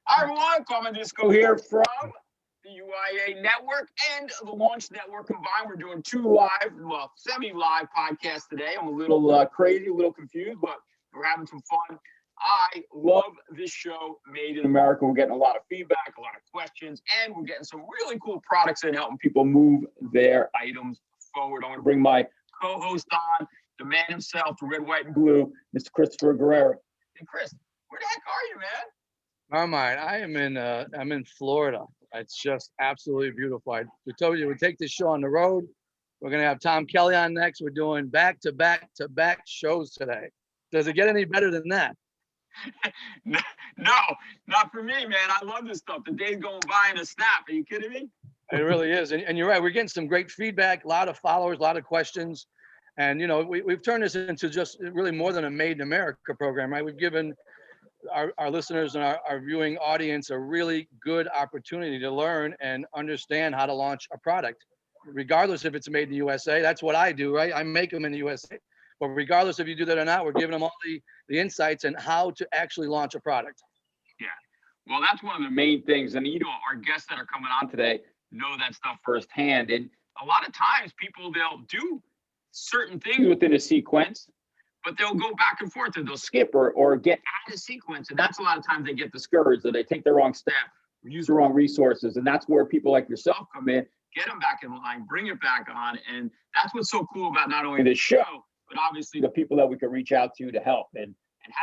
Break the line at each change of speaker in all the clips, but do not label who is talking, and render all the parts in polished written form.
Hi everyone, Common Disco here from the UIA Network and the Launch Network combined. We're doing two live, well, semi-live podcasts today. I'm a little crazy, a little confused, but we're having some fun. I love this show, Made in America. We're getting a lot of feedback, a lot of questions, and we're getting some really cool products in helping people move their items forward. I want to bring my co-host on, the man himself, the red, white, and blue, Mr. Christopher Guerrero. Hey, Chris, where the heck are you, man?
Carmine, I'm in Florida. It's just absolutely beautiful. We told you we'd take this show on the road. We're gonna have Tom Kelly on next. We're doing back-to-back shows today. Does it get any better than that?
No, not for me, man. I love this stuff. The day's going by in a snap. Are you kidding me?
It really is. And you're right. We're getting some great feedback, a lot of followers, a lot of questions. And, you know, we've turned this into just really more than a Made in America program, right? We've given our listeners and our viewing audience a really good opportunity to learn and understand how to launch a product, regardless if it's made in the USA. That's what I do, right? I make them in the USA. But regardless if you do that or not, we're giving them all the insights and how to actually launch a product.
Yeah. Well, that's one of the main things. And, you know, our guests that are coming on today know that stuff firsthand. And a lot of times people, they'll do certain things within a sequence, but they'll go back and forth and they'll skip or get out of sequence. And that's a lot of times they get discouraged or they take the wrong step, or use the wrong resources. And that's where people like yourself come in, get them back in line, bring it back on. And that's what's so cool about not only this show, but obviously the people that we can reach out to help. And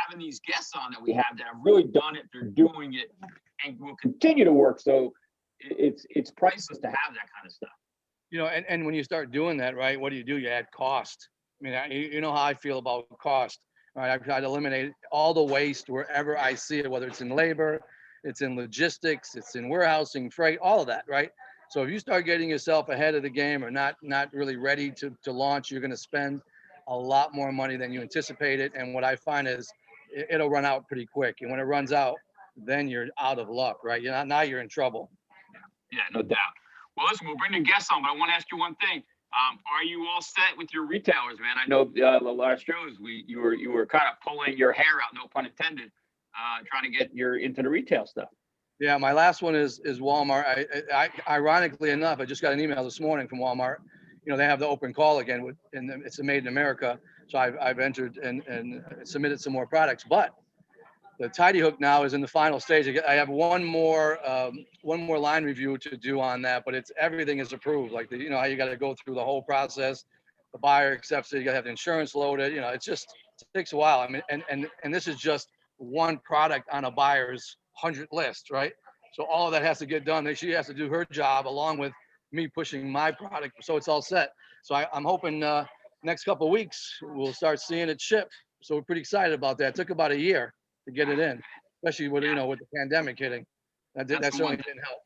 having these guests on that we have that have really done it, they're doing it, and will continue to work. So it's priceless to have that kind of stuff.
You know, and when you start doing that, right, what do? You add cost. I mean, you know how I feel about cost, right? I've tried to eliminate all the waste wherever I see it, whether it's in labor, it's in logistics, it's in warehousing, freight, all of that, right? So if you start getting yourself ahead of the game or not really ready to launch, you're going to spend a lot more money than you anticipated. And what I find is it'll run out pretty quick. And when it runs out, then you're out of luck, right? Now you're in trouble.
Yeah, no doubt. Well, listen, we'll bring the guests on, but I want to ask you one thing. Are you all set with your retailers, man? I know the last shows you were kind of pulling your hair out, no pun intended, trying to get into the retail stuff.
Yeah, my last one is Walmart. I ironically enough, I just got an email this morning from Walmart. You know, they have the open call again, and it's a Made in America. So I've entered and submitted some more products, but the Tidy Hook now is in the final stage. I have one more line review to do on that, but everything is approved. Like you know how you got to go through the whole process. The buyer accepts it. You got to have the insurance loaded. You know, it takes a while. I mean, and this is just one product on a buyer's 100 list, right? So all of that has to get done. She has to do her job along with me pushing my product. So it's all set. So I'm hoping next couple of weeks we'll start seeing it ship. So we're pretty excited about that. It took about a year to get it in, especially with with the pandemic hitting. That certainly didn't help.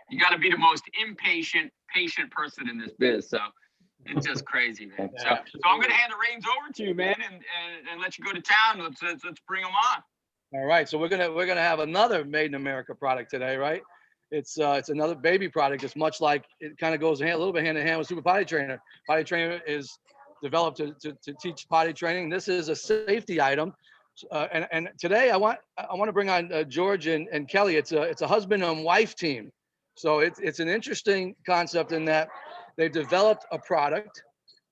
You got to be the most patient person in this biz. So it's just crazy, man. Yeah. So I'm going to hand the reins over to you, man, and let you go to town. Let's bring them on.
All right. So we're gonna have another Made in America product today, right? It's another baby product. It's much like it kind of goes a little bit hand in hand with Super Potty Trainer. Potty Trainer is developed to teach potty training. This is a safety item. And today I want to bring on George and Kelly. It's a husband and wife team. So it's an interesting concept in that they developed a product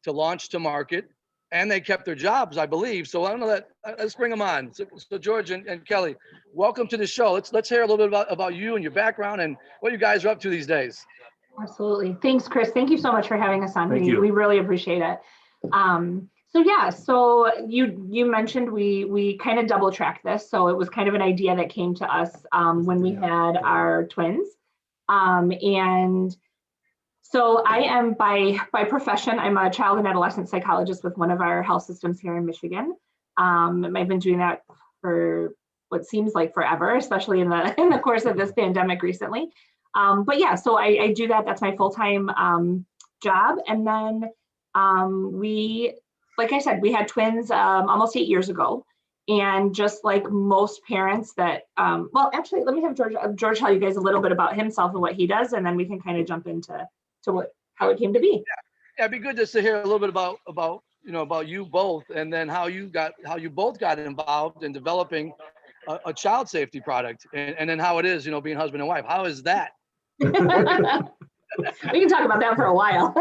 to launch to market, and they kept their jobs, I believe. So I don't know that. Let's bring them on. So George and Kelly, welcome to the show. Let's hear a little bit about you and your background and what you guys are up to these days.
Absolutely. Thanks, Chris. Thank you so much for having us on.
Thank you.
We really appreciate it. So you mentioned we kind of double tracked this. So it was kind of an idea that came to us when we had our twins. And so I am by profession, I'm a child and adolescent psychologist with one of our health systems here in Michigan. I've been doing that for what seems like forever, especially in the course of this pandemic recently. But yeah, so I do that. That's my full-time job. And then like I said, we had twins almost 8 years ago. And just like most parents that, well, actually, let me have George tell you guys a little bit about himself and what he does, and then we can kind of jump into how it came to be.
Yeah, it'd be good just to hear a little bit about you both, and then how you both got involved in developing a child safety product, and then how it is, being husband and wife. How is that?
We can talk about that for a while.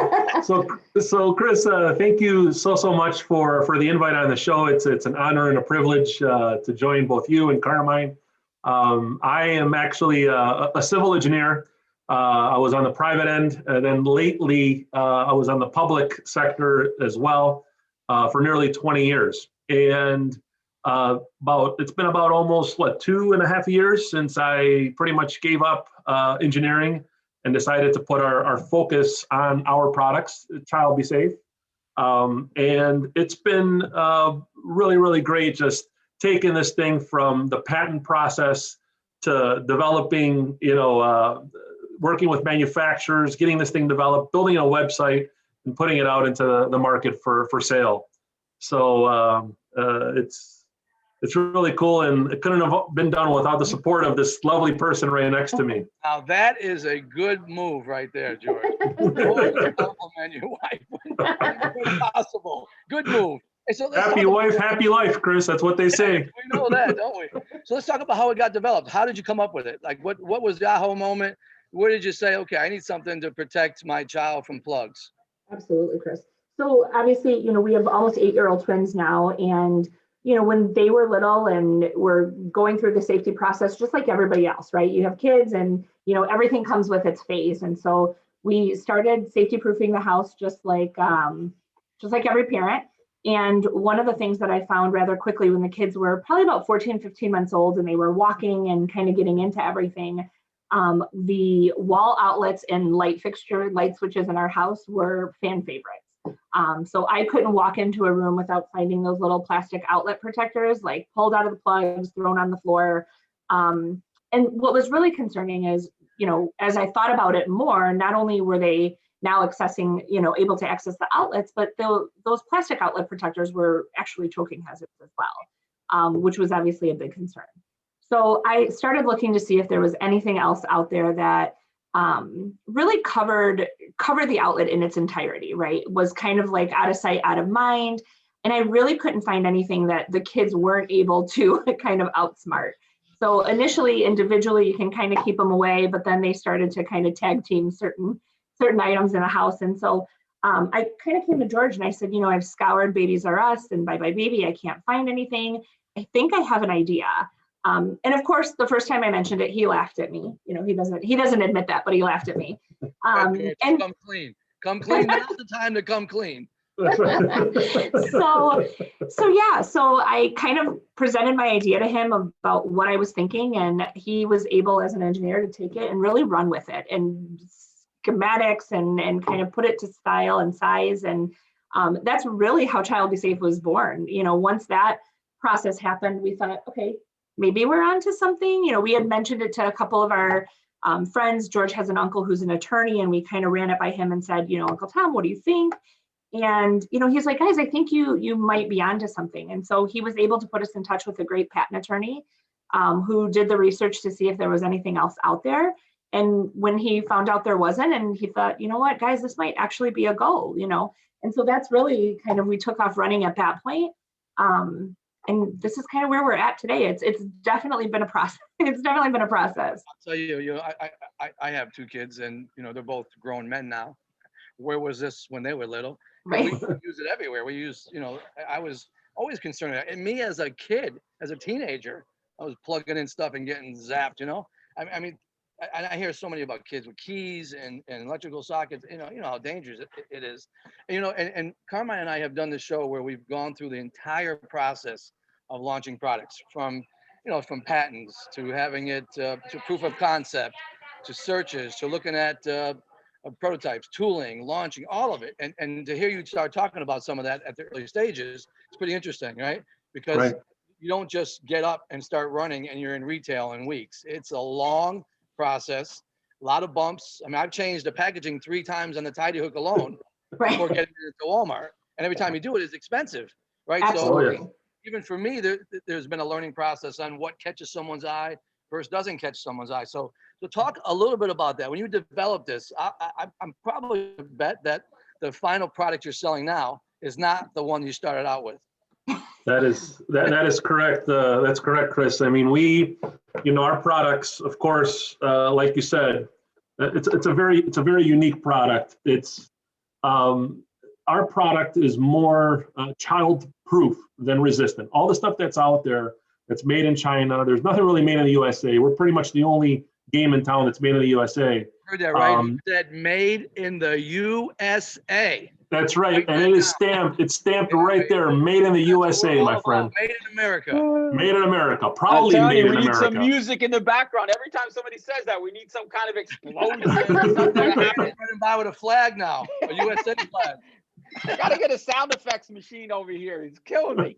So Chris, thank you so much for the invite on the show. It's an honor and a privilege to join both you and Carmine. I am actually a civil engineer. I was on the private end, and then lately I was on the public sector as well for nearly 20 years. And it's been about almost 2.5 years since I pretty much gave up engineering and decided to put our focus on our products, Child Be Safe. And it's been really, really great just taking this thing from the patent process to developing, working with manufacturers, getting this thing developed, building a website, and putting it out into the market for sale. So it's really cool, and it couldn't have been done without the support of this lovely person right next to me.
Now that is a good move right there, George. Always compliment your wife. When possible. Good move. And so
Happy wife, happy life, Chris. That's what they say.
We know that, don't we? So let's talk about how it got developed. How did you come up with it? Like, what was the aha moment? Where did you say, okay, I need something to protect my child from plugs?
Absolutely, Chris. So obviously, we have almost 8-year-old twins now, and when they were little and we're going through the safety process, just like everybody else, right? You have kids and, everything comes with its phase. And so we started safety proofing the house just like every parent. And one of the things that I found rather quickly when the kids were probably about 14, 15 months old and they were walking and kind of getting into everything, the wall outlets and light switches in our house were fan favorites. So I couldn't walk into a room without finding those little plastic outlet protectors, like pulled out of the plugs, thrown on the floor. And what was really concerning is, as I thought about it more, not only were they now accessing, able to access the outlets, but those plastic outlet protectors were actually choking hazards as well, which was obviously a big concern. So I started looking to see if there was anything else out there that really covered the outlet in its entirety, right? It was kind of like out of sight, out of mind. And I really couldn't find anything that the kids weren't able to kind of outsmart. So initially, individually, you can kind of keep them away, but then they started to kind of tag team certain items in the house. And so I kind of came to George and I said, I've scoured Babies R Us and Bye Bye Baby. I can't find anything. I think I have an idea. And of course, the first time I mentioned it, he laughed at me. He doesn't admit that, but he laughed at me.
And come clean. Now's the time to come clean.
So I kind of presented my idea to him about what I was thinking, and he was able, as an engineer, to take it and really run with it and schematics and kind of put it to style and size. And that's really how Child Be Safe was born. Once that process happened, we thought, okay, maybe we're onto something. We had mentioned it to a couple of our friends. George has an uncle who's an attorney, and we kind of ran it by him and said, Uncle Tom, what do you think? And, he's like, guys, I think you might be onto something. And so he was able to put us in touch with a great patent attorney who did the research to see if there was anything else out there. And when he found out there wasn't, and he thought, you know what, guys, this might actually be a go, And so that's really kind of, we took off running at that point. And this is kind of where we're at today. It's definitely been a process. It's definitely been a process.
I'll tell you, I have 2 kids, and they're both grown men now. Where was this when they were little?
Right.
We use it everywhere. We use, I was always concerned. And me as a kid, as a teenager, I was plugging in stuff and getting zapped. I mean, I hear so many about kids with keys and electrical sockets. You know how dangerous it is. And Carmine and I have done this show where we've gone through the entire process of launching products, from patents to having it to proof of concept, to searches, to looking at prototypes, tooling, launching, all of it. And to hear you start talking about some of that at the early stages, it's pretty interesting, right? Because you don't just get up and start running and you're in retail in weeks. It's a long process, a lot of bumps. I mean, I've changed the packaging 3 times on the Tidy Hook alone before getting it to Walmart. And every time you do it, it's expensive, right?
Absolutely.
So even for me, there's been a learning process on what catches someone's eye versus doesn't catch someone's eye. So talk a little bit about that. When you developed this, I'm probably bet that the final product you're selling now is not the one you started out with.
That is correct. That's correct, Chris. I mean, our products, of course, like you said, it's a very unique product. Our product is more child-proof than resistant. All the stuff that's out there that's made in China, there's nothing really made in the USA. We're pretty much the only game in town that's made in the USA.
Heard that right? You said made in the USA.
That's right, and it is stamped. It's stamped right there, made in the USA, my friend.
Made in America.
Made in America, proudly made in
we need
America.
some music in the background. Every time somebody says that, we need some kind of explosion or something to happen.
Running by with a flag now, a USA flag.
I gotta get a sound effects machine over here. It's killing me.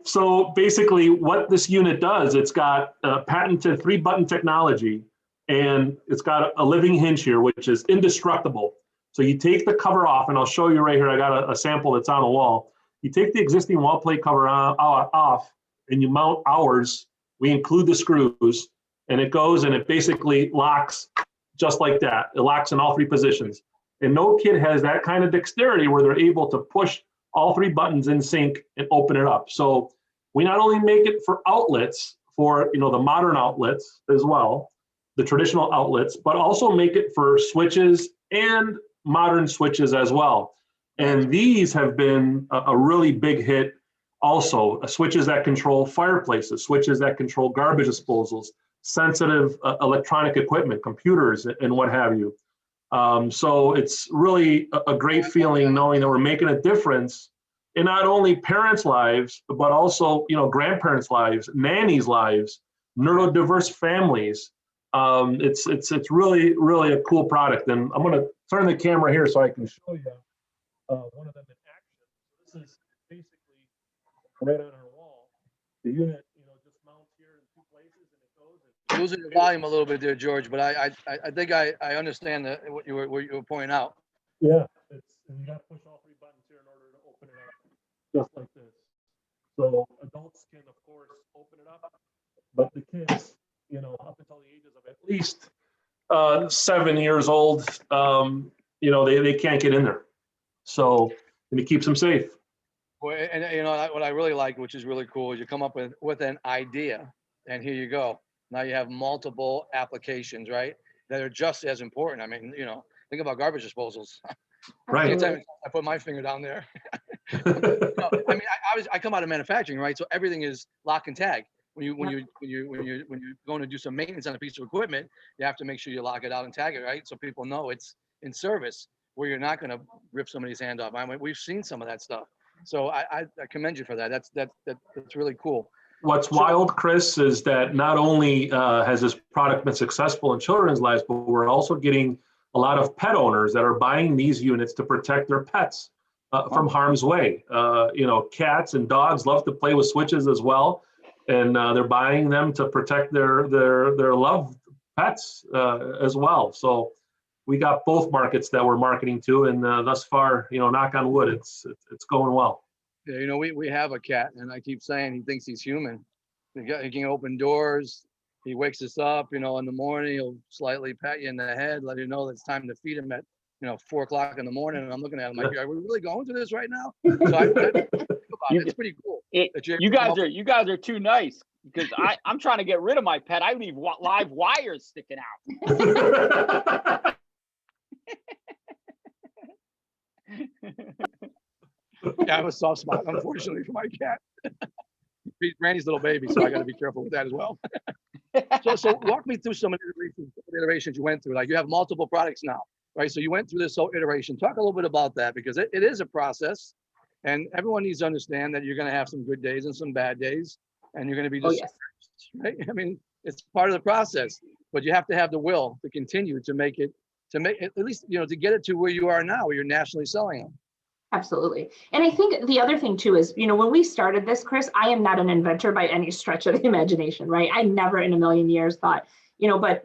So basically what this unit does, it's got patented 3-button technology, and it's got a living hinge here, which is indestructible. So you take the cover off, and I'll show you right here. I got a sample that's on the wall. You take the existing wall plate cover off, and you mount ours. We include the screws, and it goes and it basically locks just like that. It locks in all 3 positions. And no kid has that kind of dexterity where they're able to push all 3 buttons in sync and open it up. So we not only make it for outlets, for the modern outlets as well, the traditional outlets, but also make it for switches and modern switches as well. And these have been a really big hit also. Switches that control fireplaces, switches that control garbage disposals, sensitive electronic equipment, computers, and what have you. So it's really a great feeling knowing that we're making a difference in not only parents' lives, but also grandparents' lives, nannies' lives, neurodiverse families. It's really a cool product, and I'm going to turn the camera here so I can show you one of them in action. This is basically right on our wall. The unit, just mounts here in 2 places, and it goes.
Losing the volume a little bit there, George, but I think I understand what you were pointing out.
Yeah, and you got to push all 3 buttons here in order to open it up, just like this. So adults can, of course, open it up, but the kids, up until the ages of at least 7 years old, they can't get in there. So, and it keeps them safe.
Well, and what I really like, which is really cool, is you come up with an idea, and here you go. Now you have multiple applications, right? That are just as important. I mean, think about garbage disposals.
Right.
I put my finger down there. I come out of manufacturing, right? So everything is lock and tag. When you're going to do some maintenance on a piece of equipment, you have to make sure you lock it out and tag it, right? So people know it's in service, where you're not going to rip somebody's hand off. I mean, we've seen some of that stuff. So I commend you for that. That's really cool.
What's wild, Chris, is that not only has this product been successful in children's lives, but we're also getting a lot of pet owners that are buying these units to protect their pets from harm's way. Cats and dogs love to play with switches as well, and they're buying them to protect their loved pets as well. So we got both markets that we're marketing to, and thus far, knock on wood, it's going well.
Yeah, we have a cat, and I keep saying he thinks he's human. He can open doors. He wakes us up, in the morning. He'll slightly pat you in the head, let you know that it's time to feed him at 4 o'clock in the morning. And I'm looking at him like, are we really going through this right now? So I think about it. It's pretty cool.
You guys are too nice, because I'm trying to get rid of my pet. I leave live wires sticking out.
Yeah, I have a soft spot, unfortunately, for my cat. He's Randy's little baby, so I got to be careful with that as well. So walk me through some iterations you went through. Like, you have multiple products now, right? So you went through this whole iteration. Talk a little bit about that, because it is a process, and everyone needs to understand that you're going to have some good days and some bad days, and you're going to be discouraged, right? I mean, it's part of the process, but you have to have the will to continue to make it at least, to get it to where you are now, where you're nationally selling them.
Absolutely. And I think the other thing too is, when we started this, Chris, I am not an inventor by any stretch of the imagination, right? I never in a million years thought, but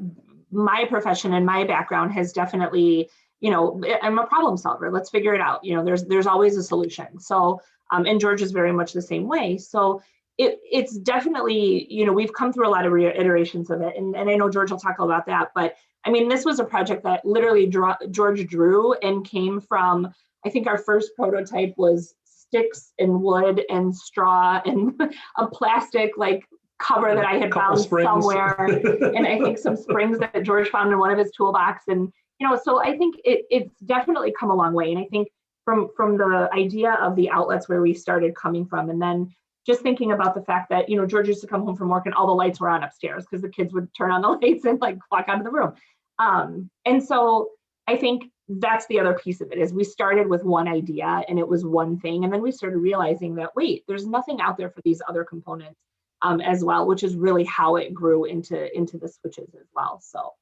my profession and my background has definitely, I'm a problem solver. Let's figure it out. There's always a solution. So, and George is very much the same way. So it's definitely, we've come through a lot of iterations of it. And I know George will talk about that, but I mean, this was a project that literally George drew and came from, I think our first prototype was sticks and wood and straw and a plastic like cover that I had
Couple
found
springs.
somewhere. And I think some springs that George found in one of his toolbox. And, so I think it's definitely come a long way. And I think from the idea of the outlets where we started coming from, and then just thinking about the fact that, George used to come home from work and all the lights were on upstairs because the kids would turn on the lights and like walk out of the room. And so I think that's the other piece of it is we started with one idea and it was one thing. And then we started realizing that, wait, there's nothing out there for these other components as well, which is really how it grew into the switches as well. So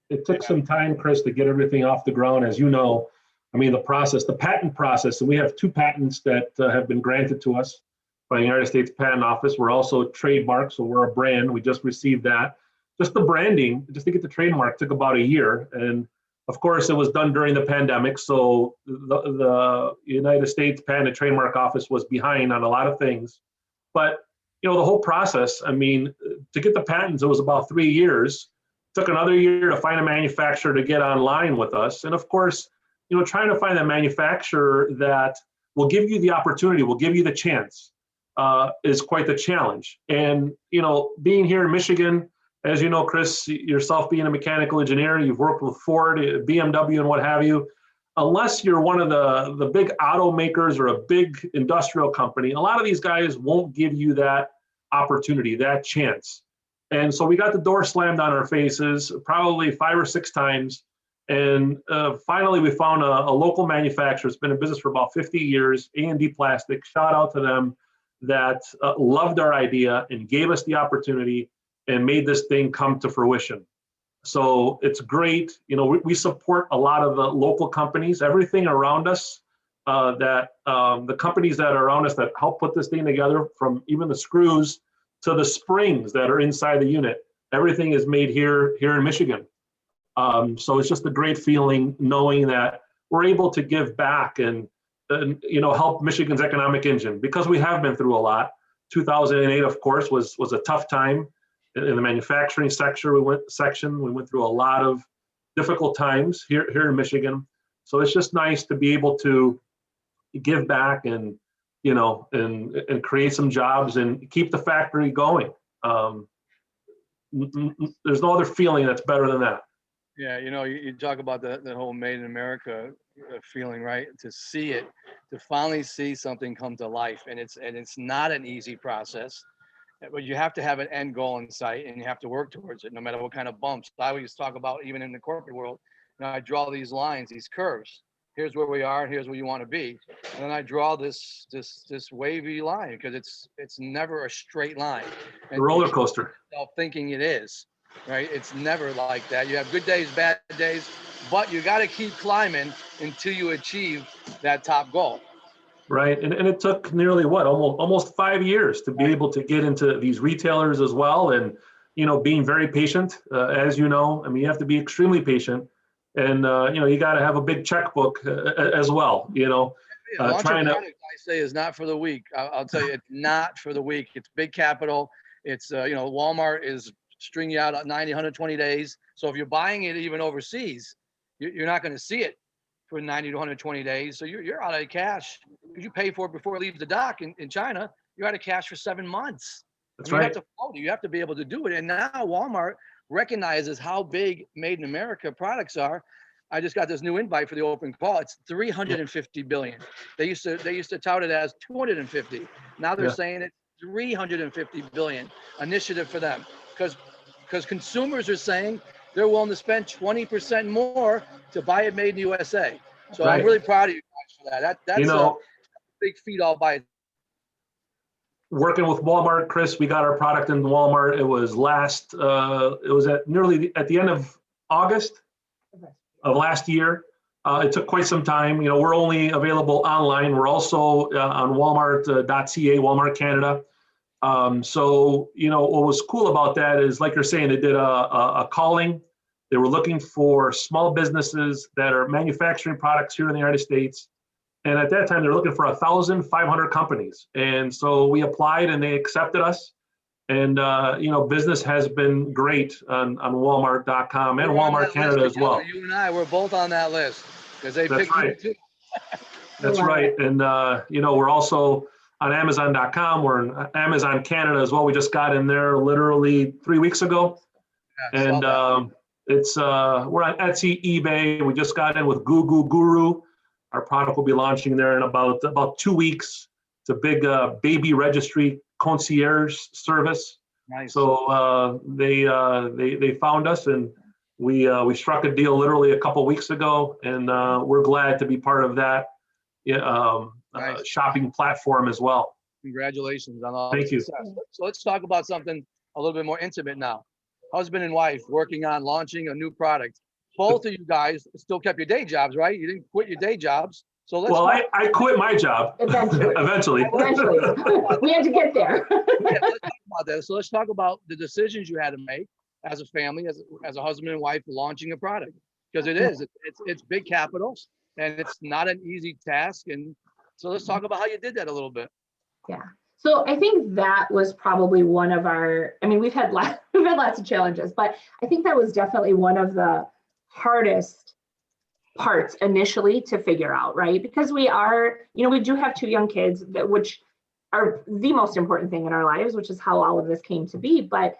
it took some time, Chris, to get everything off the ground. As you know, I mean, the patent process, and we have 2 patents that have been granted to us by the United States Patent Office. We're also trademarked, so we're a brand. We just received that. Just the branding, just to get the trademark took about a year. And of course, it was done during the pandemic. So the United States Patent and Trademark Office was behind on a lot of things. But, the whole process, I mean, to get the patents, it was about 3 years. Took another year to find a manufacturer to get online with us. And of course, trying to find a manufacturer that will give you the opportunity, will give you the chance, is quite the challenge. And, being here in Michigan, as you know, Chris, yourself being a mechanical engineer, you've worked with Ford, BMW, and what have you. Unless you're one of the big automakers or a big industrial company, a lot of these guys won't give you that opportunity, that chance. And so we got the door slammed on our faces probably 5 or 6 times. And finally, we found a local manufacturer. It's been in business for about 50 years, A&D Plastic. Shout out to them that loved our idea and gave us the opportunity and made this thing come to fruition. So it's great. We support a lot of the local companies, everything around us, the companies that are around us that help put this thing together, from even the screws to the springs that are inside the unit. Everything is made here in Michigan. So it's just a great feeling knowing that we're able to give back and help Michigan's economic engine, because we have been through a lot. 2008, of course, was a tough time in the manufacturing sector. We went through a lot of difficult times here in Michigan. So it's just nice to be able to give back and create some jobs and keep the factory going. There's no other feeling that's better than that.
Yeah, you talk about the whole Made in America feeling, right? To see it, to finally see something come to life, and it's not an easy process, but you have to have an end goal in sight, and you have to work towards it, no matter what kind of bumps. I always talk about, even in the corporate world, I draw these lines, these curves. Here's where we are, and here's where you want to be, and then I draw this wavy line, because it's never a straight line.
A roller coaster.
Thinking it is. Right? It's never like that. You have good days, bad days, but you got to keep climbing until you achieve that top goal.
Right. And it took nearly almost 5 years to be able to get into these retailers as well. And, being very patient, as you know, I mean, you have to be extremely patient, and, you got to have a big checkbook as well,
trying to, I say, is not for the weak. I'll tell you, it's not for the weak. It's big capital. It's, Walmart is string you out 90, 120 days. So if you're buying it even overseas, you're not going to see it for 90 to 120 days. So you're out of cash, because you pay for it before it leaves the dock in China. You're out of cash for 7 months.
That's right.
You have to float it. You have to be able to do it. And now Walmart recognizes how big Made in America products are. I just got this new invite for the open call. It's 350 billion. They used to tout it as 250. Now they're saying it's 350 billion initiative for them, because consumers are saying they're willing to spend 20% more to buy it made in the USA. So right. I'm really proud of you guys for that. That's a big feat all by itself.
Working with Walmart, Chris, we got our product in Walmart. It was nearly at the end of August of last year. It took quite some time. We're only available online. We're also on Walmart.ca, Walmart Canada. So, what was cool about that is, like you're saying, they did a calling. They were looking for small businesses that are manufacturing products here in the United States. And at that time, they were looking for 1,500 companies. And so we applied and they accepted us. And, business has been great on Walmart.com and Walmart Canada as well.
You and I, we're both on that list, because they picked you too.
That's
love
right.
it.
And, we're also on Amazon.com. We're in Amazon Canada as well. We just got in there literally 3 weeks ago.
Yeah, I saw
And
that.
we're on Etsy, eBay. We just got in with Goo Guru. Our product will be launching there in about 2 weeks. It's a big baby registry concierge service.
Nice.
So they found us, and we struck a deal literally a couple weeks ago, and we're glad to be part of that
Nice.
shopping platform as well.
Congratulations on all the
Thank you.
success. So let's talk about something a little bit more intimate now. Husband and wife working on launching a new product. Both of you guys still kept your day jobs, right? You didn't quit your day jobs. So let's
Well, I quit my job
Eventually.
eventually.
Eventually, we had to get there.
yeah, let's talk about that. So let's talk about the decisions you had to make as a family, as a husband and wife launching a product, because it's big capital and it's not an easy task. And so let's talk about how you did that a little bit.
Yeah. So I think that was probably one of our, I mean, we've had lots of challenges, but I think that was definitely one of the hardest parts initially to figure out, right? Because we do have 2 young kids, which are the most important thing in our lives, which is how all of this came to be. But,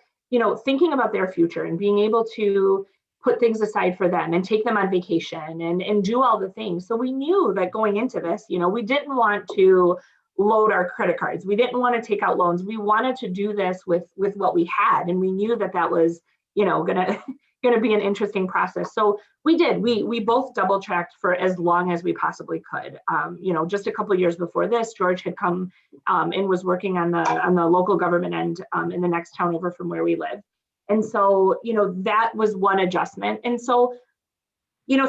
thinking about their future and being able to put things aside for them and take them on vacation and do all the things. So we knew that going into this, we didn't want to load our credit cards. We didn't want to take out loans. We wanted to do this with what we had. And we knew that was, gonna be an interesting process. So we did. We both double tracked for as long as we possibly could. Just a couple of years before this, George had come and was working on the local government end in the next town over from where we live. And so, that was one adjustment. And so,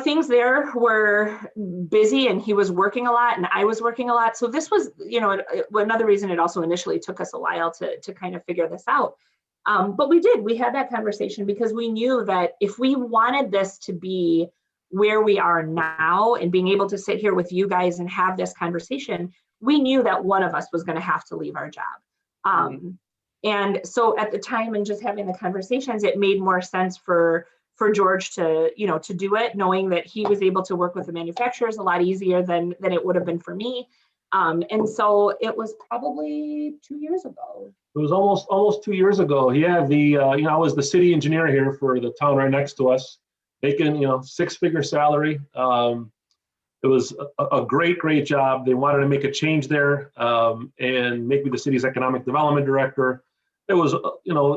things there were busy, and he was working a lot and I was working a lot. So this was, another reason it also initially took us a while to kind of figure this out. But we had that conversation because we knew that if we wanted this to be where we are now and being able to sit here with you guys and have this conversation, we knew that one of us was going to have to leave our job. And so at the time, and just having the conversations, it made more sense for George to do it, knowing that he was able to work with the manufacturers a lot easier than it would have been for me. And so it was probably 2 years ago.
It was almost 2 years ago. He had I was the city engineer here for the town right next to us, making, 6-figure salary. It was a great job. They wanted to make a change there and make me the city's economic development director. It was,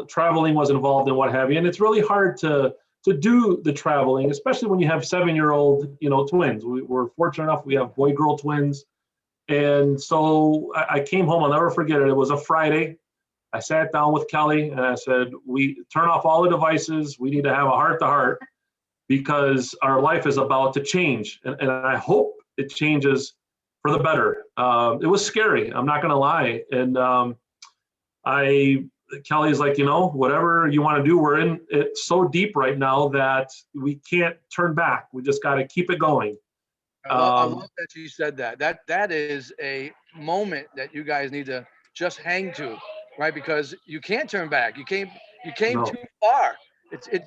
traveling was involved and what have you. And it's really hard to do the traveling, especially when you have 7-year-old, twins. We're fortunate enough, we have boy-girl twins. And so I came home, I'll never forget it. It was a Friday. I sat down with Kelly and I said, we turn off all the devices. We need to have a heart-to-heart because our life is about to change. And I hope it changes for the better. It was scary, I'm not gonna lie. And Kelly's like, whatever you want to do, we're in it so deep right now that we can't turn back. We just got to keep it going.
I love that you said that. That is a moment that you guys need to just hang to, right? Because you can't turn back. You came
No.
too far.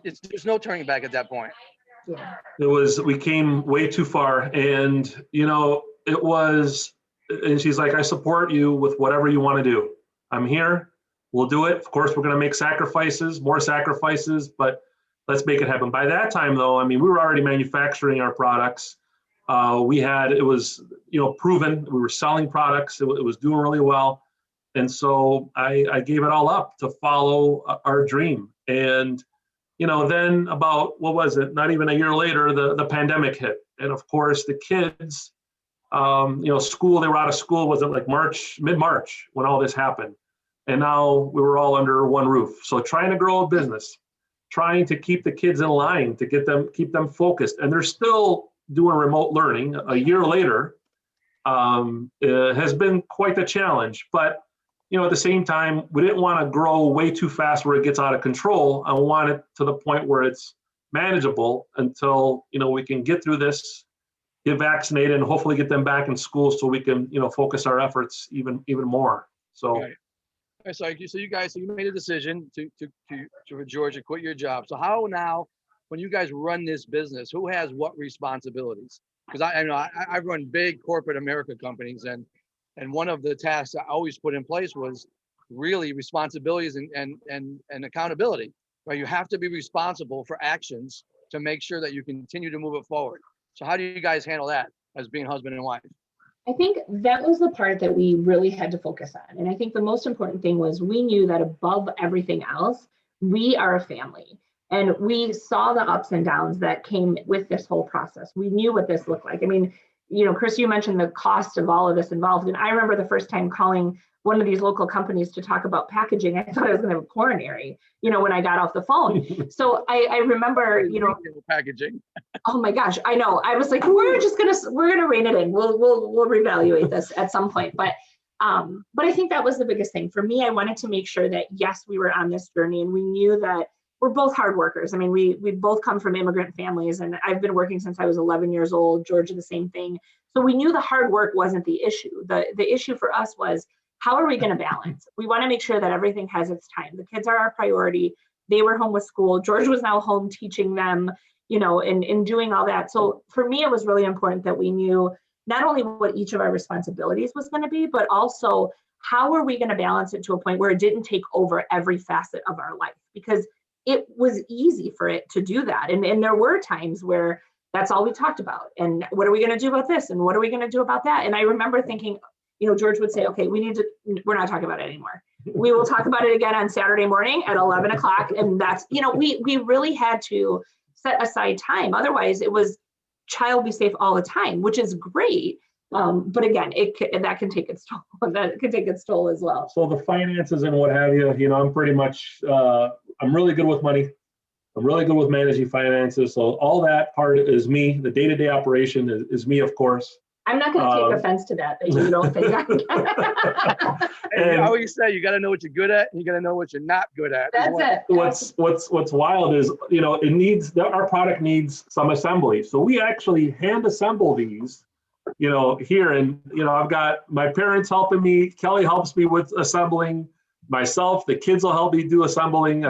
There's no turning back at that point.
Yeah.
We came way too far, and it was. And she's like, I support you with whatever you want to do. I'm here. We'll do it. Of course, we're going to make more sacrifices, but let's make it happen. By that time, though, we were already manufacturing our products. It was, proven. We were selling products. It was doing really well. And so I gave it all up to follow our dream. And, then about, what was it? Not even a year later, the pandemic hit. And of course, the kids, school, they were out of school, was it like mid-March when all this happened. And now we were all under one roof. So trying to grow a business, trying to keep the kids in line, to keep them focused. And they're still doing remote learning a year later. It has been quite the challenge. But, at the same time, we didn't want to grow way too fast where it gets out of control. I want it to the point where it's manageable until, we can get through this, get vaccinated, and hopefully get them back in school so we can, focus our efforts even more. So.
Right. So you made a decision for George to quit your job. So how now, when you guys run this business, who has what responsibilities? because I know I've run big corporate America companies, and one of the tasks I always put in place was really responsibilities and accountability. Right, you have to be responsible for actions to make sure that you continue to move it forward. So how do you guys handle that as being husband and wife?
I think that was the part that we really had to focus on. And I think the most important thing was we knew that above everything else, we are a family. And we saw the ups and downs that came with this whole process. We knew what this looked like. I mean, you know, Chris, you mentioned the cost of all of this involved. And I remember the first time calling one of these local companies to talk about packaging. I thought I was going to have a coronary, you know, when I got off the phone. So I remember, you know,
packaging.
Oh my gosh, I know. I was like, we're gonna rein it in. We'll reevaluate this at some point. But I think that was the biggest thing for me. I wanted to make sure that yes, we were on this journey, and we knew that we're both hard workers. I mean, we both come from immigrant families, and I've been working since I was 11 years old. Georgia, the same thing. So we knew the hard work wasn't the issue. The issue for us was, how are we going to balance? We want to make sure that everything has its time. The kids are our priority. They were home with school. George was now home teaching them, you know, and doing all that. So for me, it was really important that we knew not only what each of our responsibilities was going to be, but also how are we going to balance it to a point where it didn't take over every facet of our life? Because it was easy for it to do that. And there were times where that's all we talked about. And what are we going to do about this? And what are we going to do about that? And I remember thinking, you know, George would say, okay, we're not talking about it anymore. We will talk about it again on Saturday morning at 11 o'clock. And that's, you know, we really had to set aside time. Otherwise, it was child be safe all the time, which is great. But again, that can take its toll. That can take its toll as well.
So the finances and what have you, you know, I'm pretty much, I'm really good with money. I'm really good with managing finances. So all that part is me. The day-to-day operation is me, of course.
I'm not going to take offense to that you don't think I
And I always say, you got to know what you're good at, and you got to know what you're not good at.
That's it.
What's wild is, you know, our product needs some assembly. So we actually hand assemble these, you know, here. And, you know, I've got my parents helping me. Kelly helps me with assembling. Myself, the kids will help me do assembling.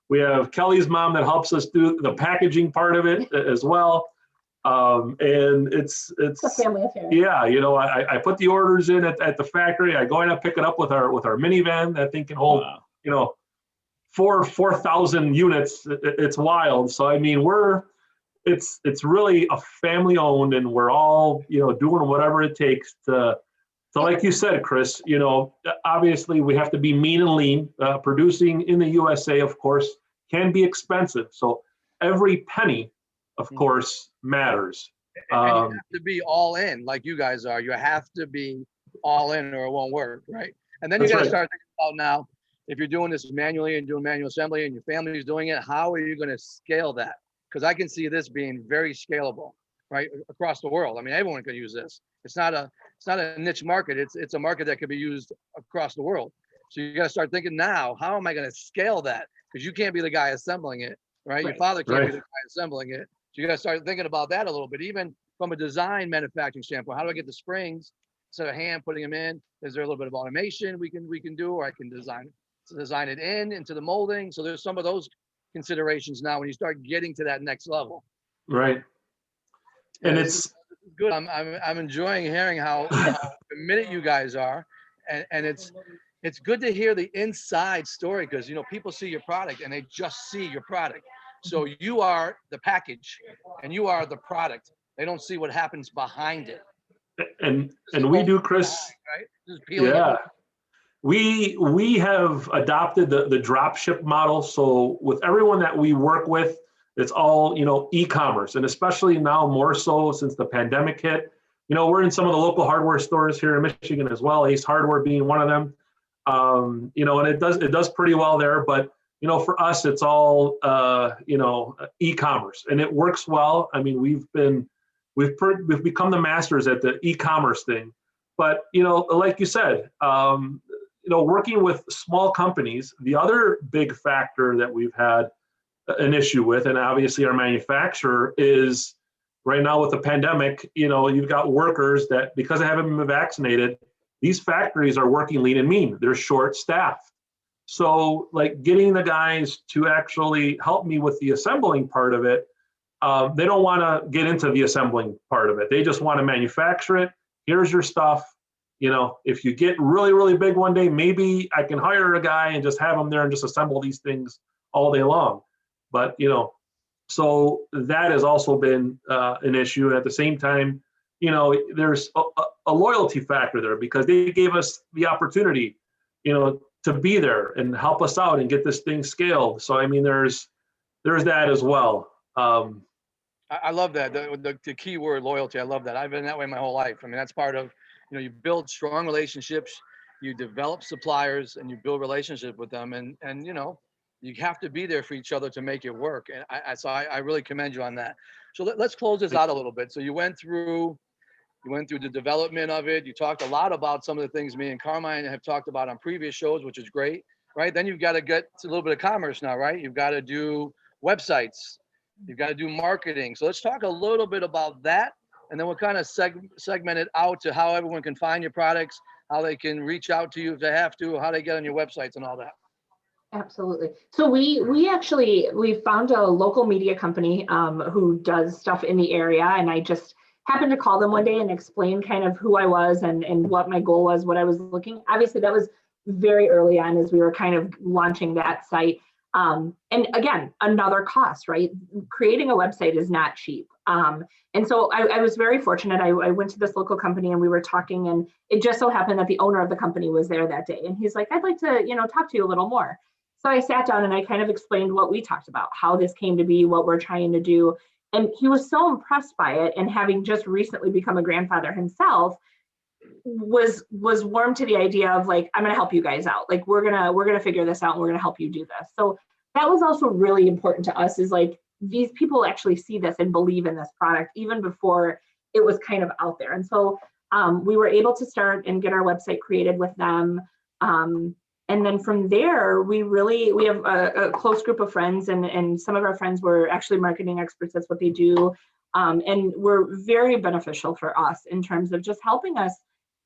We have Kelly's mom that helps us do the packaging part of it as well. And it's
a family affair.
Yeah, you know, I put the orders in at the factory. I go in and pick it up with our minivan. That thing can hold, you know, 4,000 units. It's wild. So I mean, it's really a family owned, and we're all, you know, doing whatever it takes to. So like you said, Chris, you know, obviously we have to be mean and lean. Producing in the USA, of course, can be expensive. So every penny, of course, matters.
And you have to be all in, like you guys are. You have to be all in, or it won't work, right? And then you got to start thinking about now, if you're doing this manually and doing manual assembly, and your family is doing it, how are you going to scale that? Because I can see this being very scalable, right, across the world. I mean, everyone can use this. It's not a niche market. It's a market that could be used across the world. So you got to start thinking now, how am I going to scale that? Because you can't be the guy assembling it, right? Your father can't be the guy assembling it. So you got to start thinking about that a little bit, even from a design manufacturing standpoint. How do I get the springs instead of hand putting them in? Is there a little bit of automation we can do, or I can design it into the molding? So there's some of those considerations now when you start getting to that next level.
Right. And it's
good. I'm enjoying hearing how committed you guys are, and it's good to hear the inside story, because, you know, people see your product and they just see your product. So you are the package and you are the product. They don't see what happens behind it.
And we do, Chris.
Right?
We have adopted the drop ship model. So with everyone that we work with, it's all, you know, e-commerce, and especially now more so since the pandemic hit. You know, we're in some of the local hardware stores here in Michigan as well, Ace Hardware being one of them. You know, and it does pretty well there, but you know, for us, it's all, you know, e-commerce, and it works well. I mean, we've become the masters at the e-commerce thing. But, you know, like you said, you know, working with small companies, the other big factor that we've had an issue with, and obviously our manufacturer, is right now with the pandemic, you know, you've got workers that, because they haven't been vaccinated, these factories are working lean and mean. They're short staffed. So like getting the guys to actually help me with the assembling part of it, they don't want to get into the assembling part of it. They just want to manufacture it. Here's your stuff. You know, if you get really, really big one day, maybe I can hire a guy and just have him there and just assemble these things all day long. But, you know, so that has also been an issue. And at the same time, you know, there's a loyalty factor there because they gave us the opportunity, you know, to be there and help us out and get this thing scaled. So, I mean, there's that as well.
I love that. The key word, loyalty. I love that. I've been that way my whole life. I mean, that's part of, you know, you build strong relationships, you develop suppliers and you build relationship with them. And, you know, you have to be there for each other to make it work. And I really commend you on that. So let's close this out a little bit. So you went through the development of it. You talked a lot about some of the things me and Carmine have talked about on previous shows, which is great, right? Then you've got to get to a little bit of commerce now, right? You've got to do websites. You've got to do marketing. So let's talk a little bit about that. And then we'll kind of segment it out to how everyone can find your products, how they can reach out to you if they have to, how they get on your websites and all that.
Absolutely. So we found a local media company who does stuff in the area, and I just happened to call them one day and explain kind of who I was and what my goal was, what I was looking. Obviously, that was very early on as we were kind of launching that site. And again, another cost, right? Creating a website is not cheap. And so I was very fortunate. I went to this local company and we were talking, and it just so happened that the owner of the company was there that day. And he's like, I'd like to, you know, talk to you a little more. So I sat down and I kind of explained what we talked about, how this came to be, what we're trying to do. And he was so impressed by it. And having just recently become a grandfather himself, was warm to the idea of like, I'm going to help you guys out. Like, we're going to figure this out and we're going to help you do this. So that was also really important to us, is like, these people actually see this and believe in this product even before it was kind of out there. And so we were able to start and get our website created with them. And then from there, we have a close group of friends, and some of our friends were actually marketing experts. That's what they do. And were very beneficial for us in terms of just helping us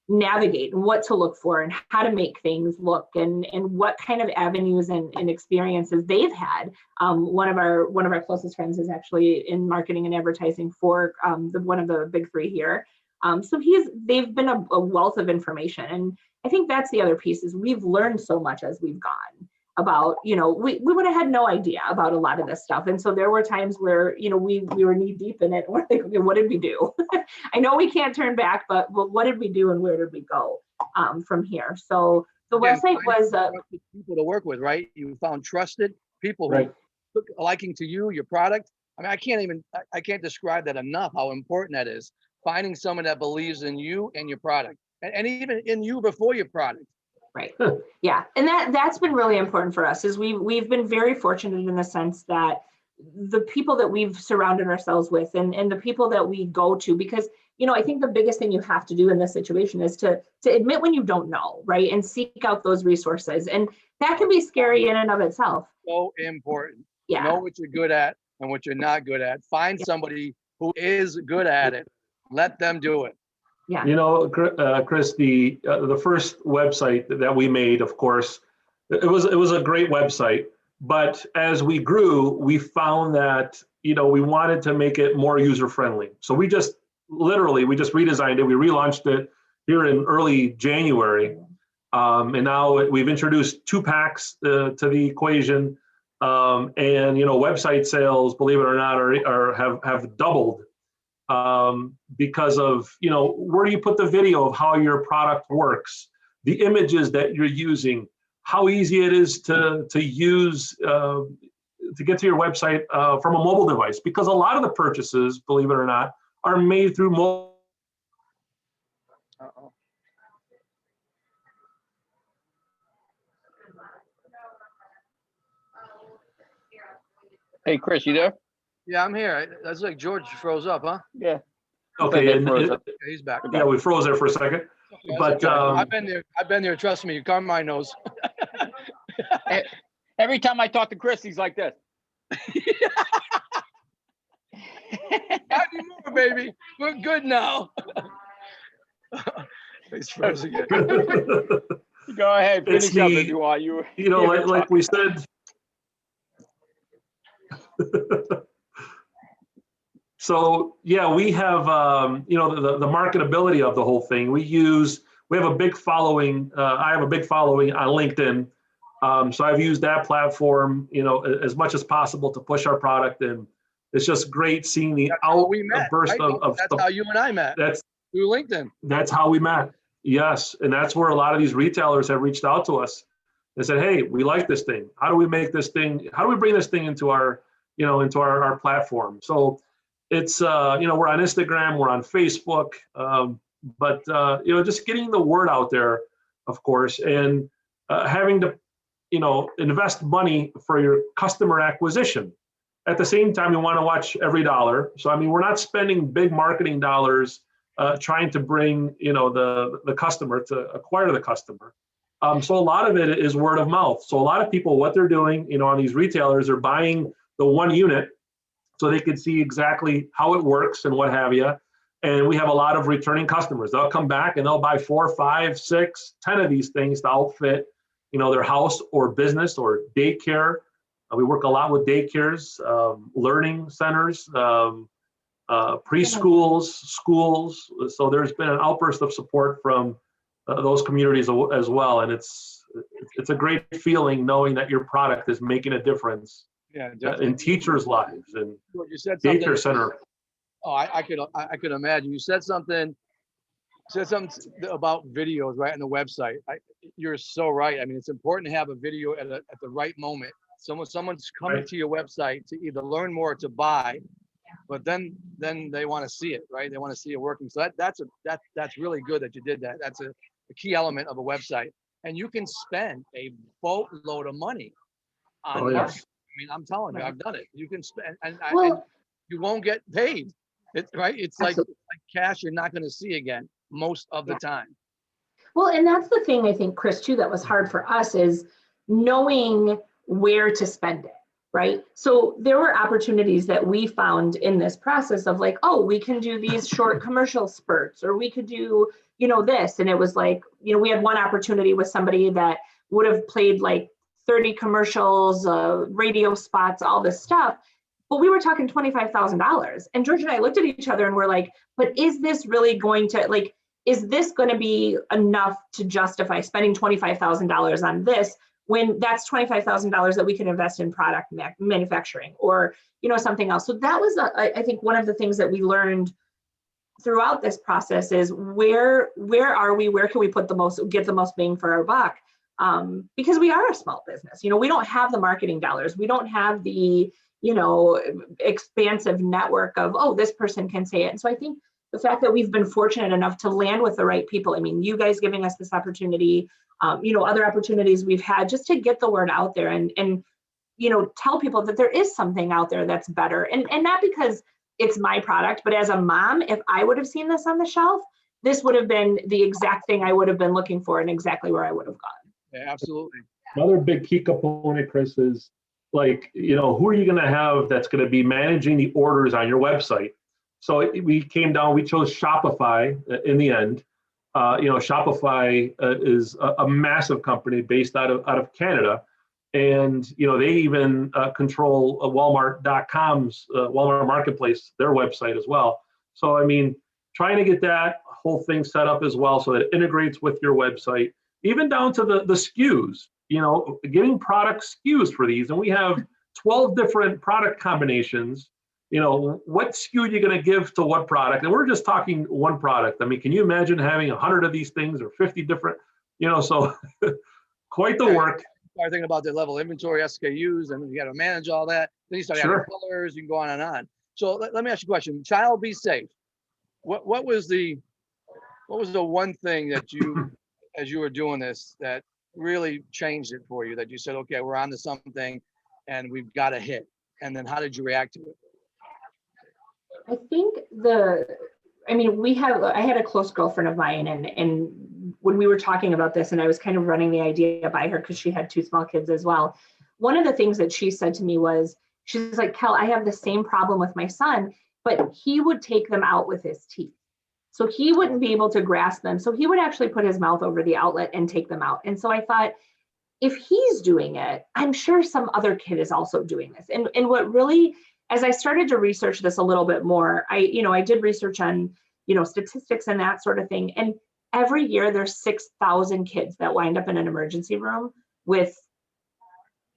navigate and what to look for and how to make things look and what kind of avenues and experiences they've had. One of our closest friends is actually in marketing and advertising for one of the big three here. So they've been a wealth of information. And I think that's the other piece, is we've learned so much as we've gone about, you know, we would have had no idea about a lot of this stuff. And so there were times where, you know, we were knee deep in it. We're like, okay, what did we do? I know we can't turn back, but what did we do and where did we go from here? So the website was
people to work with, right? You found trusted people who
Right.
took a liking to you, your product. I mean, I can't describe that enough, how important that is. Finding someone that believes in you and your product, and even in you before your product.
Right. Yeah. And that's been really important for us, is we've been very fortunate in the sense that the people that we've surrounded ourselves with and the people that we go to, because, you know, I think the biggest thing you have to do in this situation is to admit when you don't know, right? And seek out those resources. And that can be scary in and of itself.
So important.
Yeah.
Know what you're good at and what you're not good at. Find somebody who is good at it. Let them do it.
Yeah.
You know, Chris, the first website that we made, of course, it was a great website. But as we grew, we found that, you know, we wanted to make it more user friendly. So we just redesigned it. We relaunched it here in early January, and now we've introduced 2 packs to the equation. And you know, website sales, believe it or not, have doubled. Because of, you know, where do you put the video of how your product works, the images that you're using, how easy it is to use, to get to your website from a mobile device, because a lot of the purchases, believe it or not, are made through mobile.
Uh-oh.
Hey, Chris, you there?
Yeah, I'm here. That's like George froze up, huh?
Yeah.
Okay, and
Yeah, he's back.
yeah, we froze there for a second.
Okay,
But
okay. I've been there. Trust me, Carmine knows.
Every time I talk to Chris, he's like this.
Not anymore, baby. We're good now. He's frozen again.
Go ahead,
It's
finish up
the-
if you want.
You know, like we said. So yeah, we have the marketability of the whole thing. We have a big following. I have a big following on LinkedIn. So I've used that platform, as much as possible to push our product, and it's just great seeing the outburst of
that's how you and I met.
That's
through LinkedIn.
That's how we met. Yes, and that's where a lot of these retailers have reached out to us. They said, "Hey, we like this thing. How do we make this thing? How do we bring this thing into our platform?" So it's we're on Instagram, we're on Facebook, but just getting the word out there, of course, and having to invest money for your customer acquisition. At the same time, you want to watch every dollar. So I mean, we're not spending big marketing dollars trying to bring the customer, to acquire the customer. So a lot of it is word of mouth. So a lot of people, what they're doing, on these retailers, are buying the one unit so they can see exactly how it works and what have you. And we have a lot of returning customers. They'll come back and they'll buy 4, 5, 6, 10 of these things to outfit, their house or business or daycare. We work a lot with daycares, learning centers, preschools, schools. So there's been an outburst of support from those communities as well. And it's a great feeling knowing that your product is making a difference in teachers' lives and
you said
daycare center.
Oh, I could imagine. You said something about videos right on the website. You're so right. I mean, it's important to have a video at the right moment. Someone's coming to your website to either learn more or to buy, but then they want to see it, right? They want to see it working. So that's really good that you did that. That's a key element of a website, and you can spend a boatload of money on marketing. I mean, I'm telling you, I've done it. You can spend, and you won't get paid. It's like cash you're not going to see again most of the time.
Well, and that's the thing, I think, Chris, too, that was hard for us, is knowing where to spend it, right? So there were opportunities that we found in this process of like, oh, we can do these short commercial spurts, or we could do, this. And it was like, we had one opportunity with somebody that would have played like 30 commercials, radio spots, all this stuff. But we were talking $25,000. And George and I looked at each other and we're like, but is this really going to, is this going to be enough to justify spending $25,000 on this, when that's $25,000 that we can invest in product manufacturing or, something else. So that was, I think, one of the things that we learned throughout this process is where are we, where can we get the most bang for our buck? Because we are a small business. We don't have the marketing dollars. We don't have the, expansive network of, oh, this person can say it. And so I think the fact that we've been fortunate enough to land with the right people, I mean, you guys giving us this opportunity, other opportunities we've had just to get the word out there and tell people that there is something out there that's better. And not because it's my product, but as a mom, if I would have seen this on the shelf, this would have been the exact thing I would have been looking for and exactly where I would have gone.
Yeah, absolutely.
Another big key component, Chris, is who are you going to have that's going to be managing the orders on your website? So we chose Shopify in the end. Shopify is a massive company based out of Canada. And, they even control Walmart.com's Walmart Marketplace, their website as well. So, I mean, trying to get that whole thing set up as well so that it integrates with your website, even down to the SKUs, getting product SKUs for these. And we have 12 different product combinations. What SKU are you going to give to what product? And we're just talking one product. I mean, can you imagine having 100 of these things or 50 different, so quite the work.
Start thinking about the level of inventory, SKUs, and you got to manage all that. Then you start adding colors, you can go on and on. So let me ask you a question. Child Be Safe. What was the one thing that you, as you were doing this, that really changed it for you, that you said, okay, we're on to something and we've got a hit? And then how did you react to it?
I think I had a close girlfriend of mine, and when we were talking about this, and I was kind of running the idea by her because she had 2 small kids as well. One of the things that she said to me was, she's like, Kel, I have the same problem with my son, but he would take them out with his teeth. So he wouldn't be able to grasp them. So he would actually put his mouth over the outlet and take them out. And so I thought, if he's doing it, I'm sure some other kid is also doing this. And what really, as I started to research this a little bit more, I did research on, statistics and that sort of thing. And every year there's 6,000 kids that wind up in an emergency room with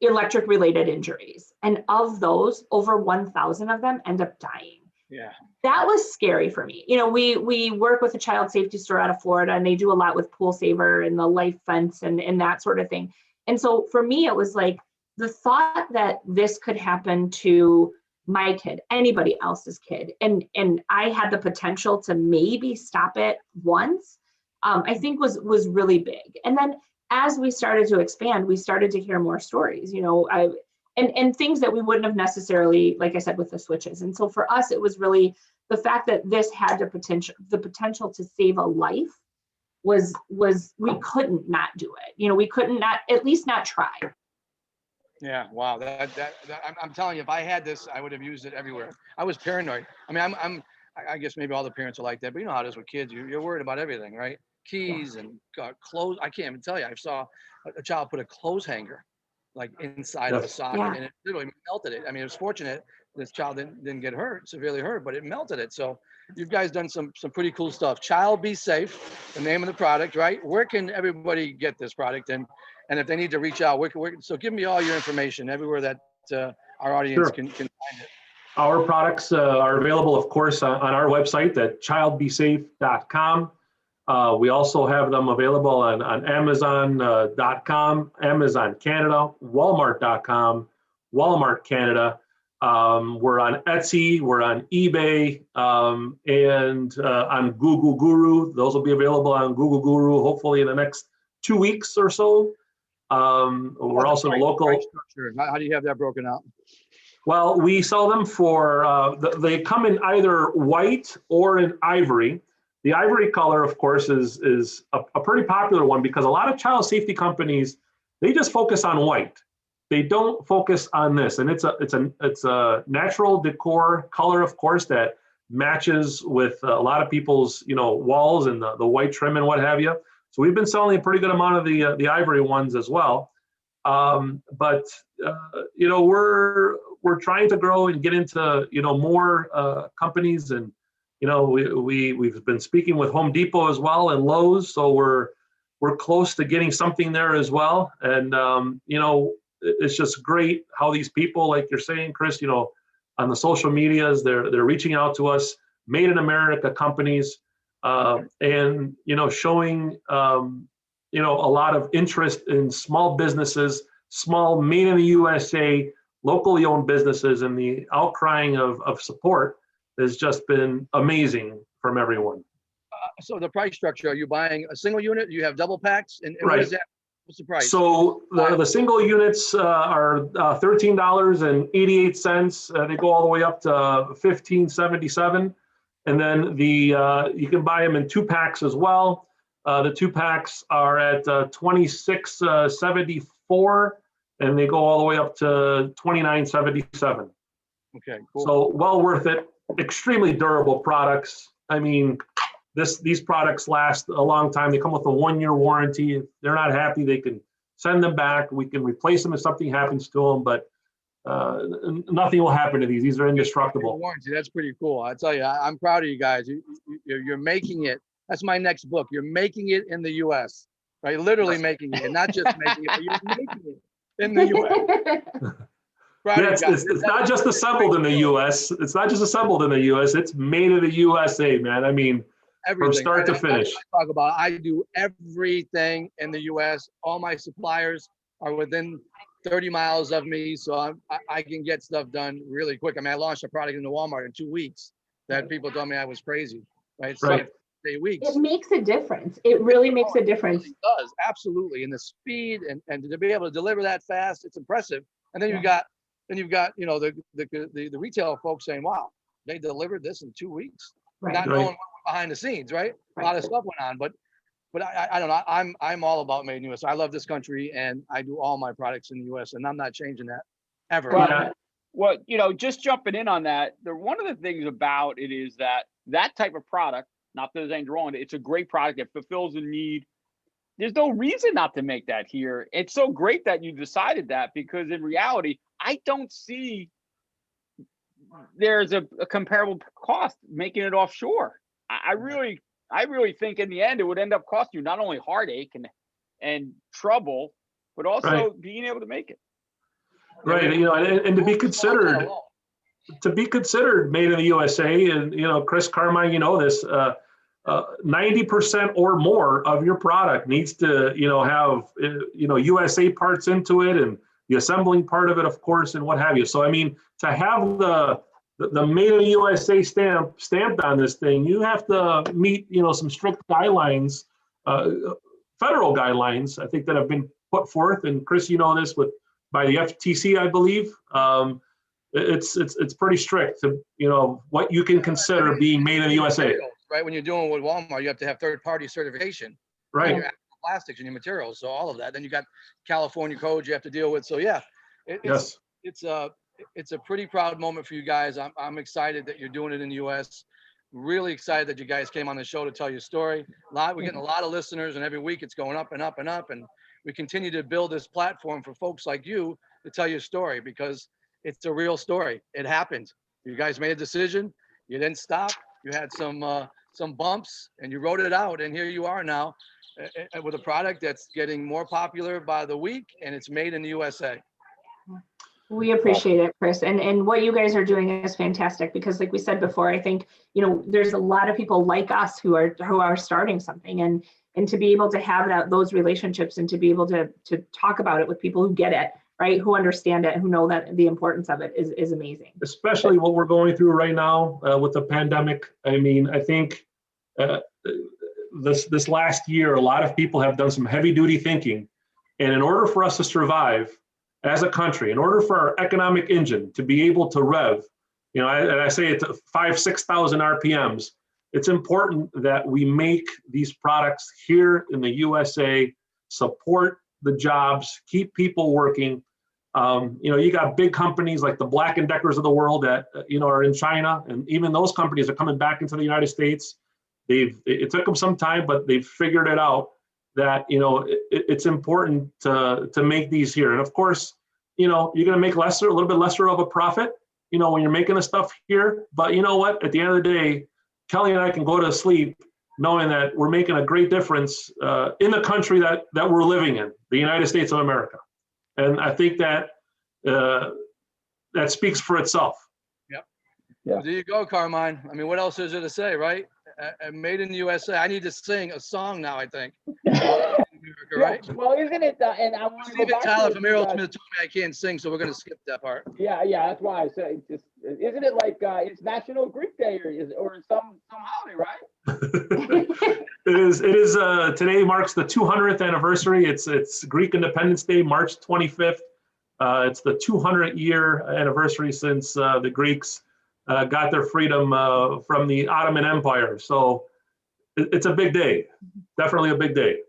electric related injuries. And of those, over 1,000 of them end up dying.
Yeah.
That was scary for me. We work with a child safety store out of Florida, and they do a lot with Pool Saver and the life fence and that sort of thing. And so for me, it was like the thought that this could happen to my kid, anybody else's kid, and I had the potential to maybe stop it once, I think was really big. And then as we started to expand, we started to hear more stories, and things that we wouldn't have necessarily, like I said, with the switches. And so for us, it was really the fact that this had the potential to save a life was we couldn't not do it. We couldn't not, at least not try.
Yeah, wow. I'm telling you, if I had this, I would have used it everywhere. I was paranoid. I mean, I guess maybe all the parents are like that, but you know how it is with kids. You're worried about everything, right? Keys and clothes. I can't even tell you. I saw a child put a clothes hanger like inside of a socket, and it literally melted it. I mean, it was fortunate this child didn't get severely hurt, but it melted it. So you guys done some pretty cool stuff. Child Be Safe, the name of the product, right? Where can everybody get this product? And if they need to reach out, so give me all your information everywhere that our audience can find it.
Our products are available, of course, on our website at childbesafe.com. We also have them available on Amazon.com, Amazon Canada, Walmart.com, Walmart Canada. We're on Etsy, we're on eBay, and on Google Guru. Those will be available on Google Guru hopefully in the next 2 weeks or so. We're also local.
How do you have that broken out?
Well, we sell them for, they come in either white or in ivory. The ivory color, of course, is a pretty popular one because a lot of child safety companies, they just focus on white. They don't focus on this, and it's a natural decor color, of course, that matches with a lot of people's walls and the white trim and what have you. So we've been selling a pretty good amount of the ivory ones as well. But we're trying to grow and get into more companies, and we've been speaking with Home Depot as well and Lowe's, so we're close to getting something there as well. And it's just great how these people, like you're saying, Chris, on the social medias, they're reaching out to us, Made in America companies, and showing a lot of interest in small businesses, small made in the USA, locally owned businesses, and the outcrying of support has just been amazing from everyone.
So the price structure, are you buying a single unit? You have double packs, and
right.
What is that? What's the price?
So the single units are $13.88. They go all the way up to $15.77, and then you can buy them in 2 packs as well. The 2 packs are at $26.74, and they go all the way up to $29.77.
Okay, cool.
So well worth it. Extremely durable products. I mean, these products last a long time. They come with a 1-year warranty. If they're not happy, they can send them back. We can replace them if something happens to them, but nothing will happen to these. These are indestructible.
Warranty. That's pretty cool. I tell you, I'm proud of you guys. You're making it. That's my next book. You're making it in the U.S. Right? Literally making it, and not just making it, but you're making it in the U.S.
It's not just assembled in the U.S. It's not just assembled in the U.S. It's made in the USA, man. I mean, everything, from start to finish.
I do everything in the U.S. All my suppliers are within 30 miles of me, so I can get stuff done really quick. I mean, I launched a product into Walmart in 2 weeks that people told me I was crazy. Right?
Right.
8 weeks.
It makes a difference. It really makes a difference.
It does, absolutely. And the speed and to be able to deliver that fast, it's impressive. And then you've got the retail folks saying, wow, they delivered this in 2 weeks.
Right.
Not knowing what was behind the scenes, right? A lot of stuff went on, but I don't know. I'm all about made in the US. I love this country, and I do all my products in the US, and I'm not changing that ever.
Well, just jumping in on that, one of the things about it is that type of product, not that there's anything wrong, it's a great product. It fulfills a need. There's no reason not to make that here. It's so great that you decided that, because in reality, I don't see there's a comparable cost making it offshore. I really think in the end it would end up costing you not only heartache and trouble, but also being able to make it.
Right. You know, and to be considered made in the USA, and, you know, Chris Carmine, you know this, 90% or more of your product needs to, you know, have, you know, USA parts into it, and the assembling part of it, of course, and what have you. So, I mean, to have the made in the USA stamped on this thing, you have to meet, you know, some strict guidelines, federal guidelines, I think, that have been put forth. And Chris, you know this, by the FTC, I believe. It's pretty strict to, you know, what you can consider being made in the USA.
Right, when you're doing with Walmart, you have to have third-party certification.
Right.
Your plastics and your materials, so all of that. Then you got California codes you have to deal with. So yeah, it's a pretty proud moment for you guys. I'm excited that you're doing it in the U.S. Really excited that you guys came on the show to tell your story. We're getting a lot of listeners, and every week it's going up and up and up. And we continue to build this platform for folks like you to tell your story, because it's a real story. It happened. You guys made a decision. You didn't stop. You had some bumps, and you wrote it out. And here you are now with a product that's getting more popular by the week, and it's made in the USA.
We appreciate it, Chris. And what you guys are doing is fantastic, because like we said before, I think, you know, there's a lot of people like us who are starting something, and to be able to have those relationships, and to be able to talk about it with people who get it, right, who understand it, who know that the importance of it is amazing.
Especially what we're going through right now with the pandemic. I mean, I think this last year, a lot of people have done some heavy duty thinking. And in order for us to survive as a country, in order for our economic engine to be able to rev, you know, and I say it's 6,000 RPMs, it's important that we make these products here in the USA, support the jobs, keep people working. You know, you got big companies like the Black & Deckers of the world that, you know, are in China, and even those companies are coming back into the United States. It took them some time, but they've figured it out that, you know, it's important to make these here. And of course, you know, you're going to make a little bit lesser of a profit, you know, when you're making the stuff here. But you know what? At the end of the day, Kelly and I can go to sleep knowing that we're making a great difference in the country that we're living in, the United States of America. And I think that that speaks for itself.
Yep.
Yeah.
Well, there you go, Carmine. I mean, what else is there to say, right? Made in the USA. I need to sing a song now, I think. Right?
Yeah, well, isn't it? And I want to go
Steve
back
Tyler
to
from Aerosmith told me I can't sing, so we're going to skip that part.
Yeah, that's why I say, isn't it like it's National Greek Day or some holiday, right?
It is. Today marks the 200th anniversary. It's Greek Independence Day, March 25th. It's the 200-year anniversary since the Greeks got their freedom from the Ottoman Empire. So it's a big day. Definitely a big day.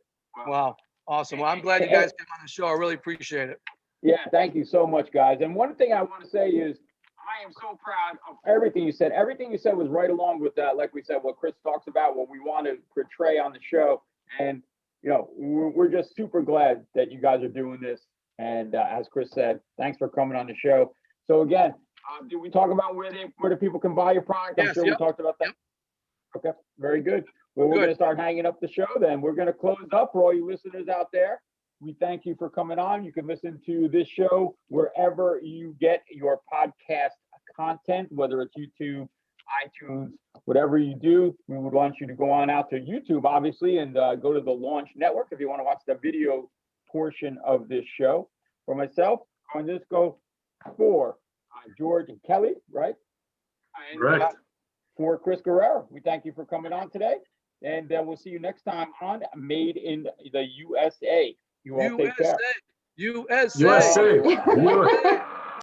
Wow. Awesome. Well, I'm glad you guys came on the show. I really appreciate it.
Yeah, thank you so much, guys. And one thing I want to say is I am so proud of everything you said. Everything you said was right along with that, like we said, what Chris talks about, what we want to portray on the show. And, you know, we're just super glad that you guys are doing this. And as Chris said, thanks for coming on the show. So again, did we talk about where the people can buy your product? I'm sure we talked about that. Okay, very good. Well, we're going to start hanging up the show then. We're going to close up for all you listeners out there. We thank you for coming on. You can listen to this show wherever you get your podcast content, whether it's YouTube, iTunes, whatever you do. We would want you to go on out to YouTube, obviously, and go to the Launch Network if you want to watch the video portion of this show. For myself, on this go for George and Kelly, right? And,
right.
For Chris Guerrero, we thank you for coming on today. And we'll see you next time on Made in the USA. You all take care.
USA. USA.